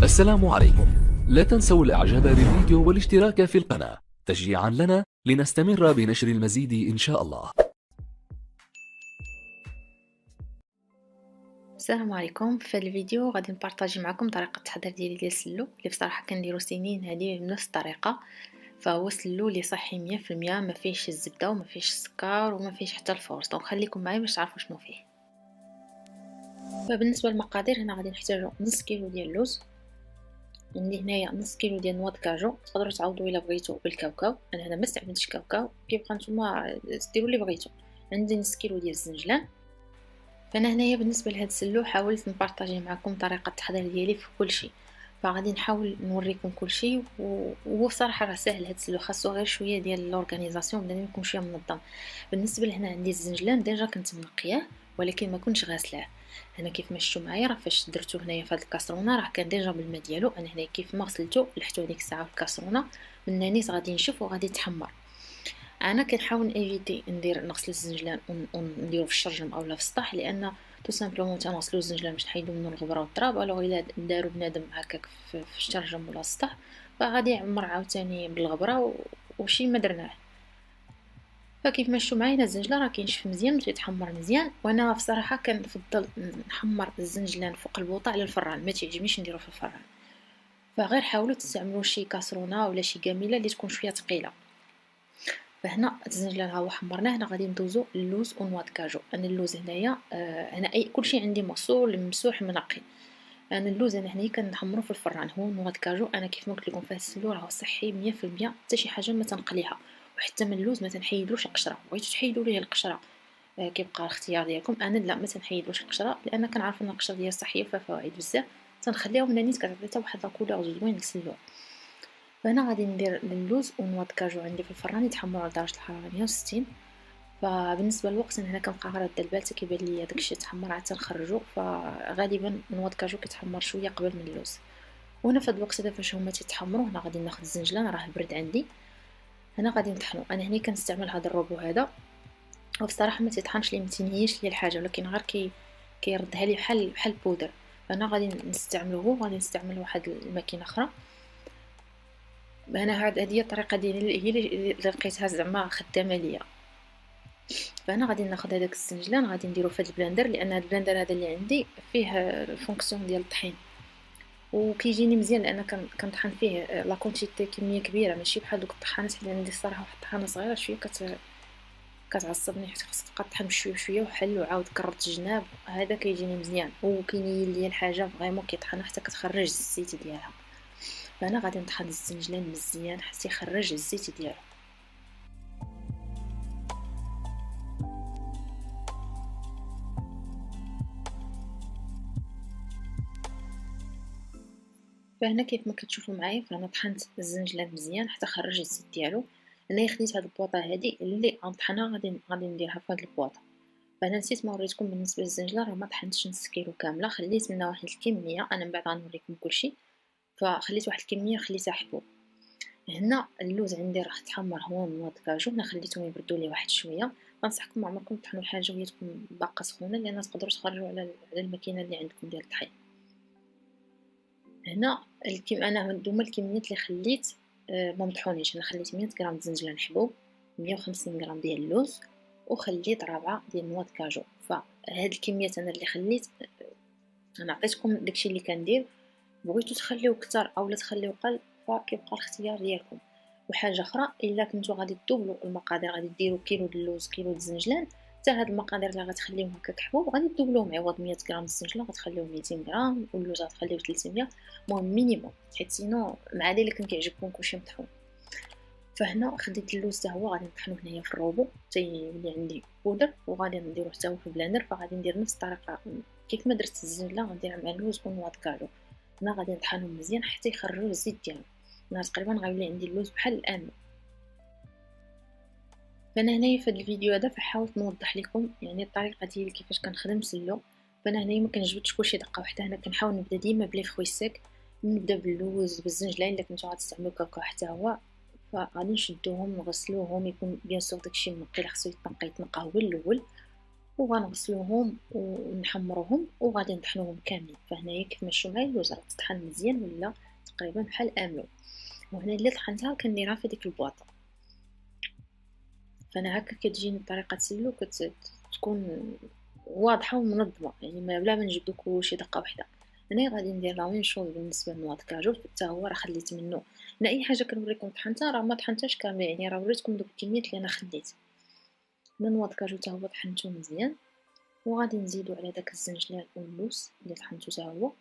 السلام عليكم. لا تنسوا الاعجاب بالفيديو والاشتراك في القناة تشجيعا لنا لنستمر بنشر المزيد ان شاء الله. السلام عليكم. في هذا الفيديو غادي نبارطاجي معكم طريقه التحضير ديالي ديال السلو اللي بصراحه كنديرو سنين هذه بنفس الطريقه. فهو سلو اللي صحي 100%، ما فيهش الزبده وما فيهش السكر وما فيهش حتى الفورص. دونك خليكم معايا باش تعرفوا شنو فيه. فبالنسبه للمقادير هنا غادي نحتاجو نص كيلو ديال اللوز، عندي هنايا نص كيلو ديال نواه كاجو. تقدروا تعوضوا الا بغيتو بالكاوكاو، انا هنا ما استعملتش كاوكاو، كيبقى نتوما ديروا اللي بغيتو. عندي نص كيلو ديال الزنجلان. فانا هنايا بالنسبه لهذا السلو حاولت نبارطاجي معكم طريقه التحضير ديالي في كل شيء، فغادي نحاول نوريكم كل شيء. وهو بصراحه راه ساهل هذا السلو، خاصو غير شويه ديال لورغانيزاسيون بدا يكون شويه منظم. بالنسبه لهنا عندي الزنجلان ديجا كنت منقياه ولكن ما كنتش غاسلاه. هنا كيف ما شفتوا معايا راه فاش درتو هنايا في هذه الكاسرونه راه كان ديجا بالماء ديالو. انا هنا كيف ما غسلته لحتو هذيك الساعه في الكاسرونه من نانيس غادي ينشف وغادي يتحمر. انا كنحاول ايفيتي نغسل الزنجلان ونديرو في الشرجم اولا في السطح، لان تو سامبلومون تنغسلو الزنجلان باش نحيدو منو الغبره والتراب. الوغ الا دارو بنادم هكاك في الشرجم ولا السطح فغادي يعمر عاوتاني بالغبره وشي ما درناه. فكيف ما شفتوا معايا الزنجلان راه كينشف مزيان باش يتحمر مزيان. وانا بصراحه كنفضل نحمر الزنجلان فوق البوطه على الفران، ما تعجبنيش نديرو في الفران. فغير حاولوا تستعملوا شي كاسرونه ولا شي قاميله اللي تكون شويه ثقيله. فهنا الزنجلان ها هو حمرناه. هنا غادي ندوزو اللوز ونوا كاجو. انا اللوز هنايا هنا اي كلشي عندي مغسول ممسوح منقي. انا اللوز انا هنايا كنحمرو في الفران. هو نوا كاجو انا كيف ما قلت لكم فيه السلو راه صحي 100%، حتى شي حاجه ما تنقليها. وحتى من اللوز ما تنحيدلوش القشره، بغيتو تحيدوا ليه القشره كيبقى الاختيار ديالكم. انا لا، ما تنحيدلوش القشره لان كنعرف ان القشره ديال صحيه وفيها فوائد بزاف. تنخليها من نيت كتعطي حتى واحد لا كولور زوين للسلو. فهنا غادي ندير اللوز ونوا كاجو عندي في الفران يتحمروا على درجه الحراره 160. فبالنسبه للوقت انا هنا كنبقى غير الدلبال حتى كيبان ليا داكشي تحمر عاد تنخرجو. فغالبا نوا كاجو كيتحمر شويه قبل من اللوز. وهنا في هذا الوقت هذا فاش هما تيتحمروا هنا غادي ناخذ الزنجلان راه برد عندي. هنا غادي نطحنو. انا هنا كنستعمل هذا الروبو هذا، وبصراحه ما تيطحنش لي، ما تنهيش لي الحاجه، ولكن غير كيردها لي بحال البودر. فانا غادي نستعملوه. غادي نستعمل واحد الماكينه اخرى. انا هذه الطريقه ديالي هي اللي لقيتها زعما خدامه ليا. فانا غادي ناخذ هذاك السنجلان غادي نديرو في هذا البلندر، لان هذا البلندر هذا اللي عندي فيه الفونكسيون ديال الطحين وكيجيني مزيان، لان كنطحن فيه لا كونتيتي كميه كبيره، ماشي بحال دوك الطحانات اللي عندي الصراحه. واحد الطحانه صغيره شويه كتعصبني، حيت خاصك تبقى طحن بشويه بشويه وحل وعاود كرت الجناب. هذا كيجيني مزيان وكينيل ليا الحاجه فريمون كيطحن حتى كتخرج الزيت ديالها. فانا غادي نطحن الزنجلان مزيان حتى يخرج الزيت ديالو. فهنا كيف ما كتشوفوا معايا فانا طحنت الزنجلان مزيان حتى خرج الزيت ديالو. انا خديت هاد البواطه هادي اللي غنطحنها غادي نديرها في هاد البواطه. فانا نسيت ما وريتكم بالنسبه للزنجلان راه ما طحنتش نص كيلو كامله، خليت منها واحد الكميه. انا من بعد غنوريكم كلشي. فخليت واحد الكميه خليتها حبوب. هنا اللوز عندي راه تحمر، هو نوض كاجو انا خليتهم يبردوا لي واحد شويه. ننصحكم ما عمركم تطحنوا الحاجه وهي تكون باقا سخونه، لان تقدروا تخرجوا على الماكينه اللي عندكم ديال الطحين. هنا انا هادوما الكميات اللي خليت ما مطحونيش. انا خليت 100 غرام زنجلان حبوب، 150 غرام ديال اللوز، وخليت ربعه ديال نواه كاجو. فهاد الكميات انا اللي خليت انا عطيتكم داكشي اللي كندير. بغيتو تخليو كتر اولا تخليو قل فكيبقى الاختيار ديالكم. وحاجه اخرى، الا كنتو غادي تدوبلو المقادير، غادي ديروا كيلو د اللوز كيلو د الزنجلان، حتى هاد المقادير اللي غتخليوهم هكاك حبوب غادي تدوبلوهم. عوض 100 غرام الزنجلان غتخليوه 200 غرام واللوز غتخليوه 300. المهم مينيموم، حيت سينو مع الا كان كيعجبكم كلشي مطحون. فهنا خديت اللوز حتى هو غادي نطحنوه هنايا في الروبو حتى يولي عندي بودر، وغادي نديرو حتى هو في البلاندر. فغادي ندير نفس الطريقه كيف ما درت الزنجلان غندير مع اللوز ونواه كاجو. هنا غادي نطحنهم مزيان حتى يخرجوا الزيت ديالهم. انا تقريبا غيولي عندي اللوز بحال الان. فانا هنايا في هذا الفيديو هذا فحاولت نوضح لكم يعني الطريقه ديالي كيفاش كنخدم سلو. فانا هنايا ما كنجبدش كلشي دقه واحده، انا كنحاول نبدا ديما بلي فروي سيك. نبدا باللوز بالزنجلان الا كنتو غتستعملوا كاكاو حتى هو. فغادي نشدوهم نغسلوهم، يكون بيان سور داكشي منقي اللي خصو يتنقى هو الاول. وغنغسلوهم ونحمروهم وغادي نطحنوهم كاملين. فهنايا كيف ما تشوفوا معايا اللوز راه تطحن مزيان ولا تقريبا بحال املو. وهنا اللي طحنتها كنديرها في ديك البواطه. فانا هكا كتجيني طريقه تسلو تكون واضحه ومنظمه، يعني ما بلا ما نجبدو كلشي دقه واحده. هنا غادي ندير لا ميم شوز بالنسبه للنوار كاجو، حتى هو راه خليت منه. انا اي حاجه كنوريكم طحنتها راه ما طحنتهاش كامله، يعني راه وريتكم دوك الكميات اللي انا خليت. من نوار كاجو حتى هو طحنته مزيان، وغادي نزيدو على داك الزنجلان واللوز اللي طحنتو حتى هو.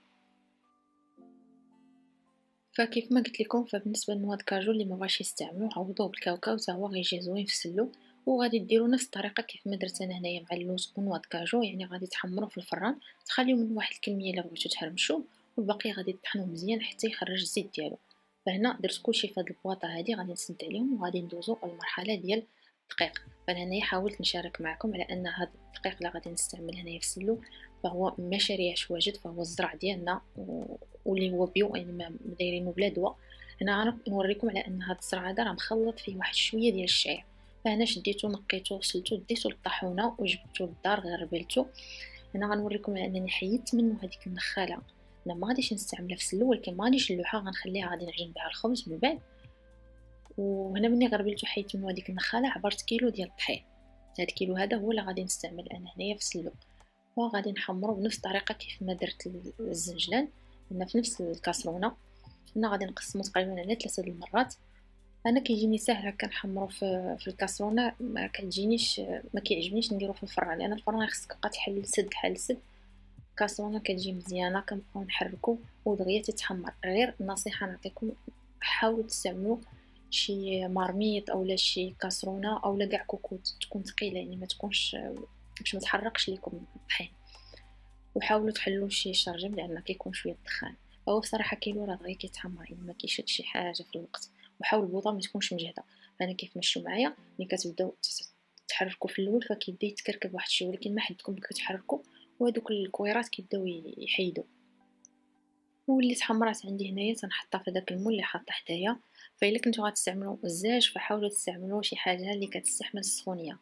فكيف ما قلت لكم، فبالنسبه للنوار كاجو اللي ما بغاش يستعملوه عوضوه بالكاوكاو حتى هو غيجي زوين في السلو. وغادي ديروا نفس الطريقه كيف ما درت انا هنايا مع اللوز ونوار كاجو، يعني غادي تحمروه في الفران، تخليو من واحد الكميه الا بغيتو تهرمشوا، والباقي غادي تطحنوه مزيان حتى يخرج الزيت ديالو. فهنا درت كلشي في هاد البواطه هادي، غادي نسد عليهم وغادي ندوزو للمرحله ديال الدقيق. فانا هنايا حاولت نشارك معكم على ان هاد الدقيق اللي غادي نستعمل هنايا في السلو فهو ما شاريهش واجد، فهو الزرع ديالنا واللي هو بيو، يعني ما دايرينو بلا دواء. هنا غنوريكم نوريكم على ان هاد الزرع هذا راه مخلط فيه واحد شويه ديال الشعير. فهنا شديتو نقيتو غسلتو ديتو للطاحونه وجبتو للدار غربلتو. هنا غنوريكم على انني حيدت منه هذيك النخاله، انا ما غاديش نستعملها في السلو، ولكن ما غاديش نلوحها، غنخليها غادي نعجن بها الخبز من بعد. وهنا ملي غربلتو حيدت منه هذيك النخاله عبرت كيلو ديال الطحين. هاد الكيلو هذا هو اللي غادي نستعمل انا هنايا في السلو. وغادي نحمرو بنفس الطريقه كيف ما درت الزنجلان. هنا في نفس الكاسرونه، هنا غادي نقسمو تقريبا على 3 المرات. انا كيجيني ساهل هكا نحمرو في الكاسرونه، ما كتجينيش، ما كيعجبنيش نديرو في الفران، لان الفران خصك تبقى تحل سد حل سد. الكاسرونه كتجي مزيانه، كنبقاو نحركو ودغيا تتحمر. غير نصيحه نعطيكم، حاولوا تستعملوا شي مارميط اولا شي كاسرونه اولا كاع كوكوط تكون ثقيله، يعني ما تكونش باش ما تحرقش ليكم الطحين. وحاولوا تحلوا شي شارجم لان كيكون شويه الدخان. هو بصراحه كيلو راه دغيا كيتحمر، يعني ما كيشد شي حاجه في الوقت. وحاول البوطه ما تكونش مجهده. فانا كيف مشيو معايا ملي كتبداو تحركوا في الاول فكيبدا يتكركب واحد الشيء، ولكن ما حدكم كتحركوا وهذوك الكويرات كيبداو يحيدوا. واللي تحمرات عندي هنايا تنحطها في داك المول اللي حاطه حدايا. فإلا كنتو غتستعملوا الزاج فحاولوا تستعملوا شي حاجه اللي كتستحمل السخونيه،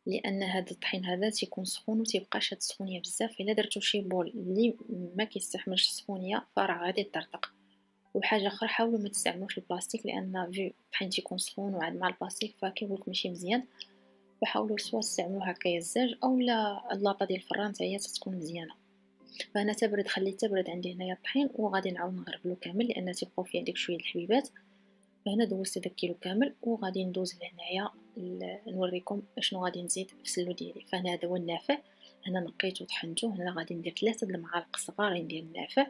لان هذا الطحين هذا تيكون سخون وتيبقى شاد السخونيه بزاف. الا درتو شي بول اللي ما كيستحملش السخونيه فراه غادي يطرطق. وحاجه اخرى حاولوا ما تستعملوش البلاستيك، لان في الطحين تيكون سخون وعاد مع البلاستيك فكيقولك ماشي مزيان. فحاولوا سوا تستعملوا هكايا الزاج اولا اللاطه ديال الفران حتى هي تكون مزيانه. فانا تبرد خليت تبرد عندي هنايا الطحين، وغادي نعاود نغربلو كامل لان تيبقاو فيه ديك شويه الحبيبات. فهنا دوزت داك الكيلو كامل وغادي ندوز لهنايا نوريكم اشنو غادي نزيد في السلو ديالي. فهنا هذا هو النافع، هنا نقيته وطحنته. هنا غادي ندير 3 المعالق صغارين ديال النافع.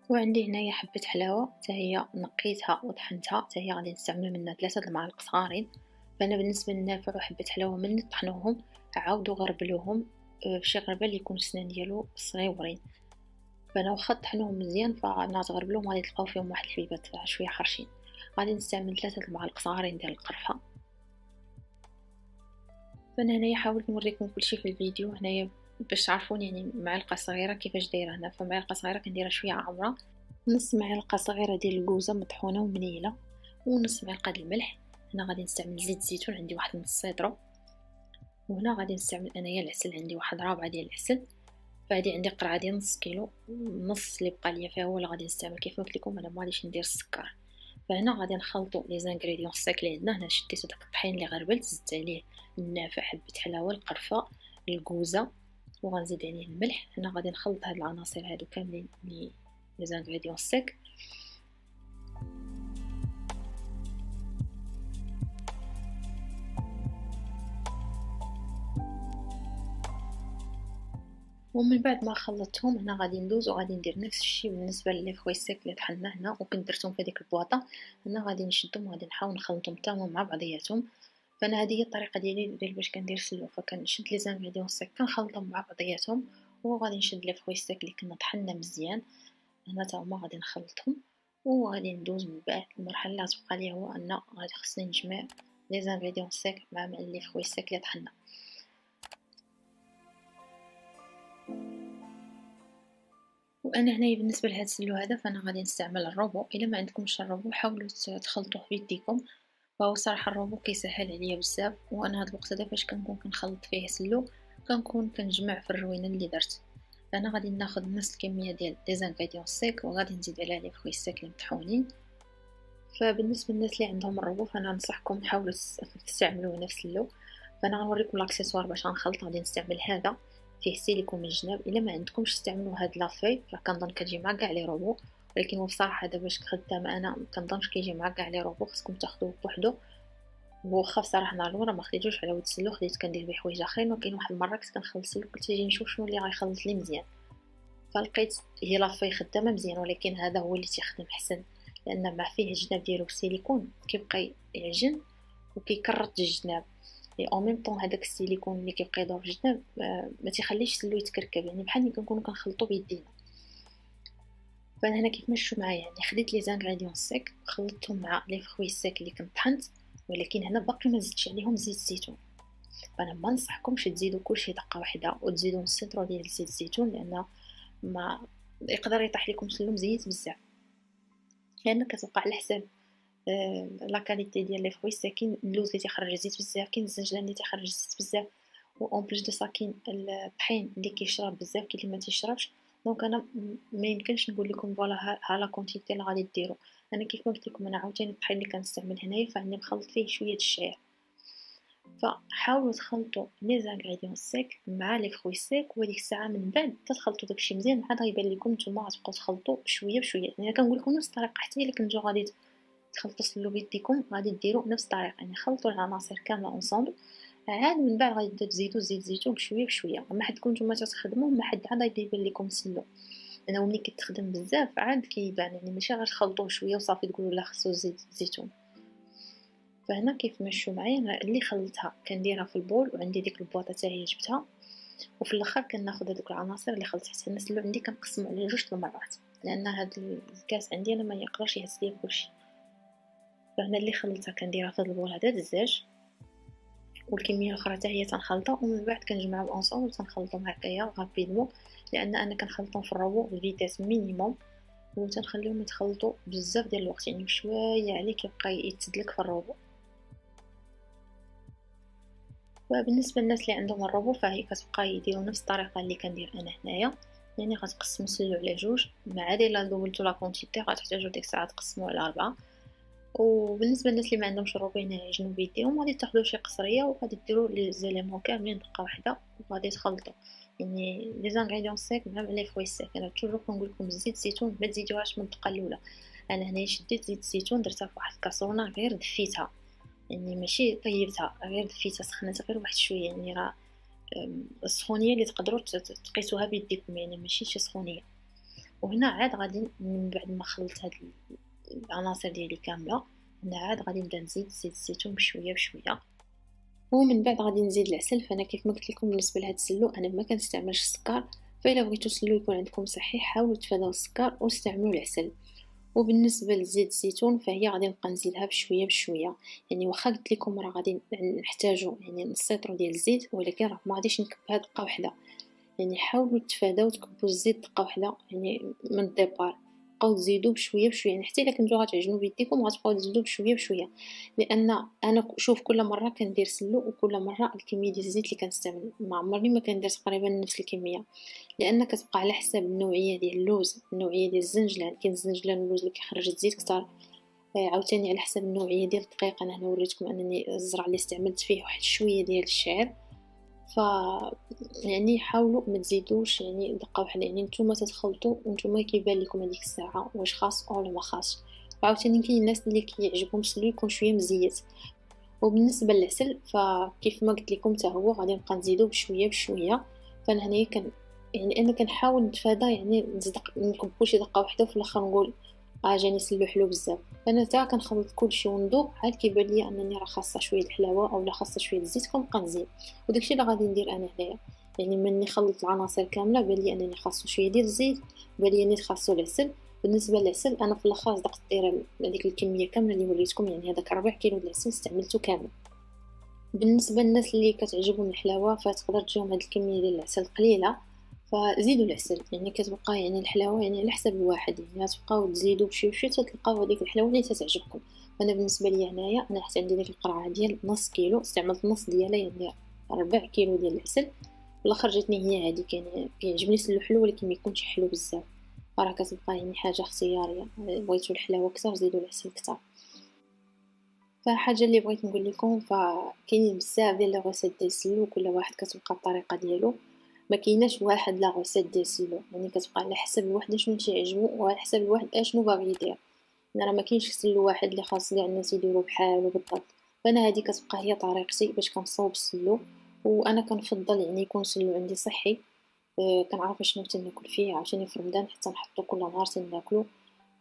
وعندي هنايا حبه حلاوه حتى هي نقيتها وطحنتها، حتى هي غادي نستعمل منها 3 المعالق صغارين. فانا بالنسبه للنافع وحبه حلاوه من طحنوهم عاودوا غربلوهم بشي غربال يكون السنان ديالو صغيورين. فانا واخا طحنوهم مزيان فانا تغربلوهم غادي تلقاو فيهم واحد الحبيبات شويه حرشين. غادي نستعمل 3 المعالق صغارين ديال القرفه. فانا هنايا حاولت نوريكم كلشي في الفيديو هنايا باش تعرفون يعني معلقه صغيره كيفاش دايره. هنا فمعلقه صغيره كنديرها شويه عامره، نص معلقه صغيره ديال الكوزه مطحونه ومنيله، ونص معلقه ديال الملح. هنا غادي نستعمل زيت الزيتون، عندي واحد نص سيطرو. وهنا غادي نستعمل انايا العسل، عندي واحد رابعه ديال العسل. فهادي عندي قرعه ديال نص كيلو، النص اللي بقى ليا فيها هو اللي غادي نستعمل. كيف قلت لكم انا ما غاديش ندير السكر. فهنا غادي نخلطوا لي زانغريديون ساك اللي عندنا. هنا شديت داك الطحين اللي غربلت، زدت عليه النافع، حبه حلاوه، القرفه، الكوزه، وغنزيد عليه الملح. هنا غادي نخلط هاد العناصر هادو كاملين لي زانغريديون ساك. ومن بعد ما خلطتهم هنا غادي ندوز وغادي ندير نفس الشيء بالنسبه لي فروي سيك اللي طحنا هنا وكنت درتهم في ديك البواطه. هنا غادي نشدهم وغادي نحاول نخلطهم تماما مع بعضياتهم. فانا هذه هي الطريقه ديالي باش كندير سلو. فكنشد لي زانغريديون سيك كنخلطهم مع بعضياتهم، وغادي نشد لي فروي سيك اللي كنا طحنا مزيان هنا تا هما غادي نخلطهم. وغادي ندوز من بعد المرحله اللي غتبقى لي هو ان غادي خصني نجمع لي زانغريديون سيك مع لي فروي سيك اللي طحنا. وانا هنايا بالنسبه لهاد السلو هذا فانا غادي نستعمل الروبو. الا ما عندكمش الروبو حاولوا تخلطوه بيديكم، فهو صراحة الروبو كيسهل عليا بزاف، وانا هاد الوقت هذا فاش كنكون كنخلط فيه سلو كنكون كنجمع في الروينه اللي درت. انا غادي ناخذ نفس الكميه ديال دي زانغريديون سيك وغادي نزيد عليها لي فروي سيك اللي مطحونين. فبالنسبه للناس اللي عندهم الروبو فانا ننصحكم حاولوا تستعملوا نفس اللو. فانا غنوريكم الاكسسوار باش غنخلط. غادي نستعمل هذا فيه سيليكون من الجناب. الا ما عندكمش استعملوا هاد لافاي راه كنظن كتجي مع كاع لي روبو، ولكن هو بصراحه هذا باش خدامه انا كنظنش كيجي مع كاع لي روبو، خصكم تاخذوه بوحدو. وخا بصراحه نهار الاول ما خديتوش على ود السلو، خديت كندير به حوايج اخرين. وكاين واحد المره كنت كنخلط السلو قلت اجي نشوف شنو اللي غيخلط لي مزيان، فلقيت هي لافاي خدامه مزيان، ولكن هذا هو اللي تيخدم احسن لان مع فيه الجناب ديالو السيليكون كيبقى يعجن وكيكرط الجناب. اي او ميم طون هذاك السيليكون اللي كيبقى يدور في الجناب ما تيخليش السلو يتكركب، يعني بحال ملي كنكونوا كنخلطوا بيدينا. فانا هنا كيف مشوا معايا يعني خديت لي زانغريديون سيك خلطتهم مع لي فروي سيك اللي كنت طحنت، ولكن هنا باقي ما زدتش عليهم زيت الزيتون. فانا ما نصحكمش تزيدوا كلشي دقه واحده وتزيدوا نص لتر ديال زيت الزيتون، لان ما يقدر يطيح لكم سلو مزيت بزاف، لان كتبقى على حساب لا كاليتي ديال لي فروي سيك. كاين اللوز اللي تيخرج زيت بزاف، كاين الزنجلان اللي تيخرج زيت بزاف، و اون بليس دو سا كاين الطحين اللي كيشرب بزاف كاين اللي ما تيشربش. دونك انا ما يمكنش نقول لكم فوالا ها لا كونتيتي اللي غادي ديروا. انا كيف ما قلت لكم انا عاوتاني الطحين اللي كنستعمل هنايا فاني مخلط فيه شويه الشعير. فحاولوا تخلطوا لي زانغريديون سيك مع لي فروي سيك، وديك الساعه من بعد تخلطوا داكشي مزيان عاد غيبان لكم نتوما غتبقاو تخلطوا بشويه بشويه. يعني كنقول لكم نفس الطريقه حتى الا كنتو غادي تخلطوا السلو بيديكم غادي ديروا نفس الطريقه، يعني خلطوا العناصر كامله اونصومبل. عاد من بعد غادي تزيدوا زيت الزيتون بشويه بشويه. ما حد نتوما تخدموا ما حد عاد يبان لكم السلو، لانه ملي كتخدم بزاف عاد كيبان، يعني ماشي غير تخلطوه شويه وصافي تقولوا لا خصو زيت الزيتون. فهنا كيف مشوا معايا أنا اللي خلطتها كنديرها في البول، وعندي ديك البواطه حتى هي جبتها، وفي الاخر كناخذ هذوك العناصر اللي خلطت حتى النسلو عندي كنقسمو على جوج المرات، لان هاد الكاس عندي انا ما يقدرش يهز ليا كلشي. فهنا اللي خلطتها كنديرها في هاد البول هذا دزاج، والكميه الاخرى حتى هي تنخلطها، ومن بعد كنجمعهم اونصومبل تنخلطهم هكايا غابيدمون، لان انا كنخلطهم في الروبو بفيتاس مينيموم وتنخليهم يتخلطوا بزاف ديال الوقت، يعني بشويه عليك يبقى يتسدلك في الروبو. وبالنسبه للناس اللي عندهم الروبو فهي كتبقى يديروا نفس الطريقه اللي كندير انا هنايا، يعني غتقسموا السلو على جوج، مع عاد الا دوبلتو لا كونتيتي غتحتاجوا ديك الساعه تقسموا على 4. وبالنسبه للناس اللي ما عندهمش الروبو يعجنوا بيديهم غادي تاخذوا شي قصريه وغادي ديروا لي زيليمون كاملين دقه واحده وغادي تخلطوا، يعني لي زانغريديون سيك مع لي فروي سيك. انا توجور كنقول لكم زيت الزيتون ما تزيدوهاش من الدقه الاولى. انا هنايا شديت زيت الزيتون درتها في واحد الكاسرونه غير دفيتها، يعني ماشي طيبتها غير دفيتها سخنتها غير واحد شويه، يعني راه السخونيه اللي تقدروا تقيسوها بيديكم، يعني ماشي شي سخونيه. وهنا عاد غادي من بعد ما خلطت هاد العناصر ديالي كامله، هنا عاد غادي نبدا نزيد زيت الزيتون بشويه بشويه، ومن بعد غادي نزيد العسل. فانا كيف ما قلت لكم بالنسبه لهاد السلو انا ما كنستعملش السكر، فالا بغيتو السلو يكون عندكم صحي حاولوا تفاداو السكر واستعملوا العسل. وبالنسبه لزيت الزيتون فهي غادي نبقى نزيدها بشويه بشويه، يعني واخا قلت لكم راه غادي نحتاجو يعني نص لتر ديال الزيت، ولكن راه ما غاديش نكبها دقه واحده، يعني حاولوا تفاداو تكبوا الزيت دقه واحده يعني من الديبار، بقاو تزيدوا بشويه بشويه، يعني حتى الا كنتو غتعجنوا بيديكم غتبقاو تزيدوا بشويه بشويه. لان انا شوف كل مره كندير سلو وكل مره الكميه ديال الزيت اللي كنستعمل ما عمرني ما كندير تقريبا نفس الكميه، لان كتبقى على حساب النوعيه ديال اللوز، النوعيه ديال الزنجلان. كاين الزنجلان واللوز اللي كيخرج الزيت كتر، عاوتاني على حساب النوعيه ديال الدقيق. انا هنا وريتكم انني الزرع اللي استعملت فيه واحد شويه ديال الشعير. ف يعني حاولوا ما تزيدوش يعني دقه واحده، يعني نتوما تتخلطوا وانتوما كيبان لكم هذيك الساعه واش خاص ولا ما خاص. وعاوتاني كاين الناس اللي كيعجبهم السلو يكون شويه مزيت. وبالنسبه للعسل فكيف ما قلت لكم حتى هو غادي نبقى نزيدو بشويه بشويه. فانا هنايا يعني انا كنحاول نتفادى يعني نكبو شي دقه واحده وفي الاخر نقول جاني سلو حلو بزاف. انا حتى كنخلط كلشي وندوق عاد كيبان لي انني راه خاصه شويه الحلاوه اولا خاصه شويه الزيت كنبقى نزيد، وداكشي اللي غادي ندير انا هنايا. يعني ملي خلطت العناصر كامله بان لي انني خاصو شويه ديال الزيت، بان لي اني خاصو العسل. بالنسبه للعسل انا في الاخر صدقت دايره هذيك الكميه كامله اللي وريتكم، يعني هذاك 4 كيلو د العسل استعملته كامل. بالنسبه للناس اللي كتعجبهم الحلاوه فتقدر تجيهم هاد الكميه ديال العسل قليله، فزيدوا العسل، يعني كتبقى يعني الحلاوه يعني على حسب الواحد، يعني تبقاو تزيدوا بشوي بشوي تلقاو هذيك الحلاوه اللي تعجبكم. انا بالنسبه لي هنايا انا حتى عندي ديك القرعه ديال نص كيلو، استعملت نص ديالها يعني 4 كيلو ديال العسل. الاخر جاتني هي هذيك، يعني كيعجبني سلو حلو ولكن ما يكونش حلو بزاف. راه كتبقى يعني حاجه اختياريه، بغيتو الحلاوه اكثر زيدوا العسل اكثر. فحاجه اللي بغيت نقول لكم، فكاينين بزاف ديال لا غوسيت ديال السلو، كل واحد كتبقى الطريقه ديالو. ما كايناش واحد لا غوسيت ديال السلو، يعني كتبقى على حسب الواحد شنو تيعجبو وعلى حسب الواحد اشنو باغي يدير. يعني راه ما كاينش سلو واحد اللي خاص كاع الناس يديروا بحالو بالضبط. فانا هذه كتبقى هي طريقتي باش كنصاوب السلو. وانا كنفضل يعني يكون سلو عندي صحي. كنعرف شنو تناكل فيه، عاوتاني في رمضان حتى نحطو كل نهار تناكلو.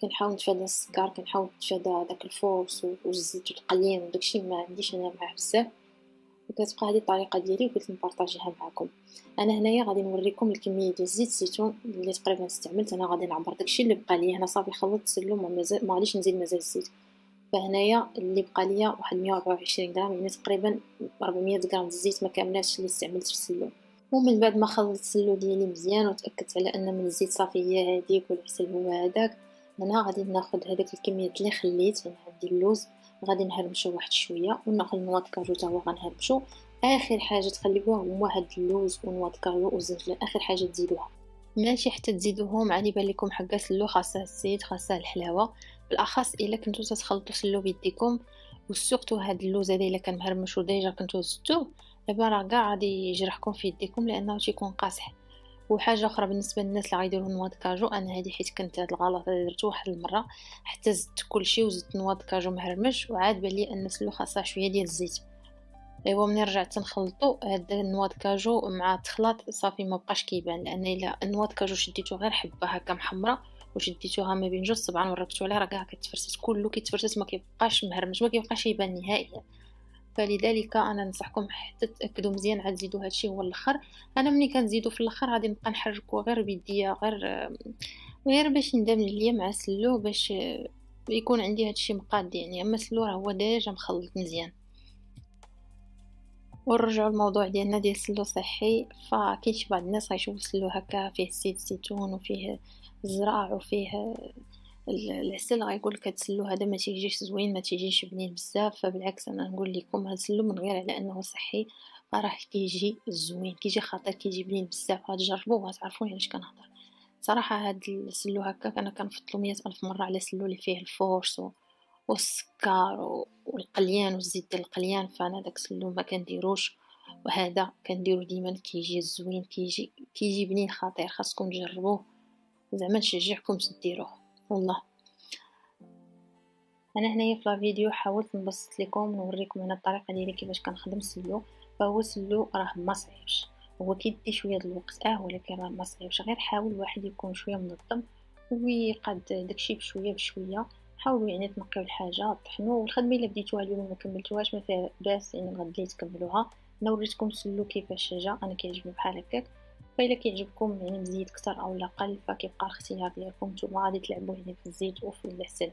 كنحاول نتفادى السكر، كنحاول نتفادى داك الفورس والزيت والقليان وداكشي ما عنديش انا معاه بزاف. وكتبقى هذه الطريقه ديالي وقلت نبارطاجيها معكم. انا هنايا غادي نوريكم الكميه ديال زيت الزيتون اللي تقريبا استعملت. انا غادي نعبر داكشي اللي بقى لي هنا، صافي خلطت السلو ما غاديش نزيد مازال الزيت. فهنايا اللي بقى ليا واحد 124 غرام، يعني تقريبا 400 غرام الزيت ما كاملاش اللي استعملت في السلو. ومن بعد ما خلطت السلو ديالي مزيان وتاكدت على ان من الزيت صافي هي هذيك والعسل هو هذاك، هنا غادي ناخذ هذاك الكميات اللي خليت. يعني عندي اللوز غادي نهرمشو واحد شويه، وناخذ نوا د كاجو حتى هو غنهرمشو. اخر حاجه تخليوها هما هاد اللوز ونوا د كاجو والزنجبيل، اخر حاجه تزيدوها. ماشي حتى تزيدوهم عاد يبان لكم حكا سلو خاصه الزيت خاصه الحلاوه، بالاخص الا كنتو تتخلطوا سلو بيديكم. وسورتو هاد اللوز هذا الا كان مهرمش وديجا كنتو زدتوه، دابا راه كاع غادي يجرحكم في يديكم لانه تيكون قاصح. وحاجه اخرى بالنسبه للناس اللي غيديروا نوا د كاجو، انا هذه حيت كنت هاد الغلط هذا درته واحد المره، حتى زدت كلشي وزدت نوا د كاجو مهرمش وعاد بان لي ان سلو خاصها شويه ديال الزيت. ايوا ملي رجعت نخلطو هاد النوا د كاجو مع التخلاط صافي ما بقاش كيبان، لان الا النوا د كاجو شديتو غير حبه هكا محمره وشديتوها ما بين جوج صبعان وركبتو عليها راه كاع كتفرست كله كيتفرست، ما كيبقاش مهرمش، ما كيبقاش يبان نهائيا. فلذلك انا ننصحكم حتى تاكدوا مزيان عاد تزيدوا هادشي هو الاخر. انا ملي كنزيدو في الاخر غادي نبقى نحركو غير بيديا، غير باش ندمج ليا مع سلو، باش يكون عندي هادشي مقاد. يعني اما سلو راه هو ديجا مخلط مزيان. ونرجعوا الموضوع ديالنا ديال السلو صحي. فكاين شي بعض الناس غيشوفوا السلو هكا فيه زيت الزيتون وفيه الزرع وفيه العسل، غيقول لك هاد السلو هذا ما تيجيش زوين، ما تيجيش بنين بزاف. فبالعكس انا نقول لكم هاد السلو من غير على انه صحي راه كيجي زوين، كيجي خاطر كيجي بنين بزاف. غتجربوه وغتعرفوا علاش كنهضر. صراحه هاد السلو هكا انا كنفضلو 100,000 مره على السلو اللي فيه الفورس والسكر والقليان والزيت ديال القليان. فانا داك السلو ما كنديروش، وهذا كنديرو ديما كيجي زوين، كيجي بنين خطير. خاصكم تجربوه، زعما نشجعكم تديروه والله. انا هنايا في الفيديو حاولت نبسط لكم نوريكم انا الطريقه ديالي كيفاش كنخدم السلو. فهو السلو راه ما صعيبش، هو كيدي شويه د الوقت ولكن راه ما صعيبش. غير حاول الواحد يكون شويه منظم ويقاد داكشي بشويه بشويه. حاولوا يعني تنقيو الحاجه طحنوا، والخدمه الا بديتوها اليوم وما كملتوهاش ما فيها باس، يعني غدا تكملوها. انا وريتكم السلو كيفاش جا، انا كيعجبني بحال هكاك. فإلا كيعجبكم يعني مزيد اكثر او لا قل فكيبقى الاختيار ديالكم نتوما. غادي تلعبوا يعني في الزيت وفي العسل.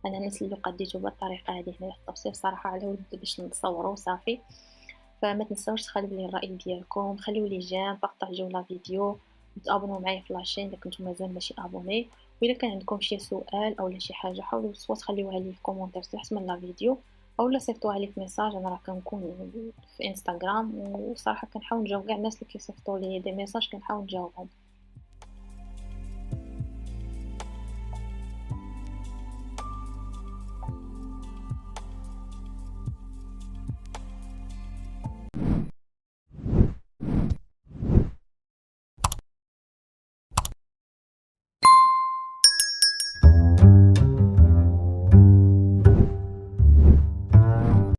انا الناس اللي قديتو بالطريقه هذه هنا في التبسيط صراحه على ود باش نصوروا صافي. فما تنساوش تخليو لي الراي ديالكم، خليو لي جيم، بارطاجيو لا فيديو، وتابونوا معايا في لاشين اذا كنتم مازال ماشي ابوني. واذا كان عندكم شي سؤال او شي حاجه حاولوا سوا تخليوها لي في كومونتير تحت من لا فيديو، او لا صيفطوها لي في ميساج. انا راه كنكون في انستغرام، وصراحه كنحاول نجاوب كاع الناس اللي كيصيفطوا لي دي ميساج، كنحاول نجاوبهم.